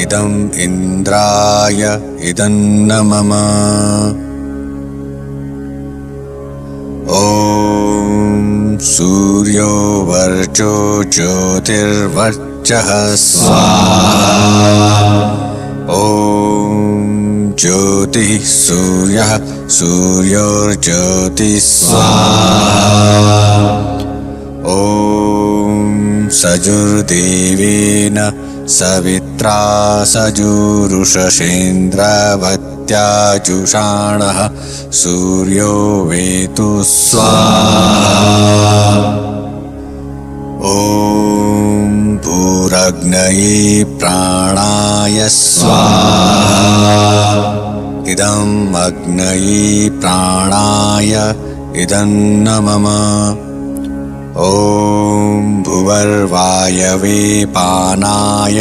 इदम् इन्द्राय इदन्न मम ॐ सूर्यो वर्चो ज्योतिर्वर्चः स्वाहा ॐ ज्योतिः सूर्यः सूर्योर्ज्योतिः स्वाहा ॐ सजुर्देवेन सवित्रा सजुरुषसेन्द्रवत्याजुषाणः सूर्यो वेतु स्वाहा ॐ भूरग्नये प्राणाय स्वाहा इदम् अग्नये प्राणाय इदन्न मम ॐ भुवर्वायवे पानाय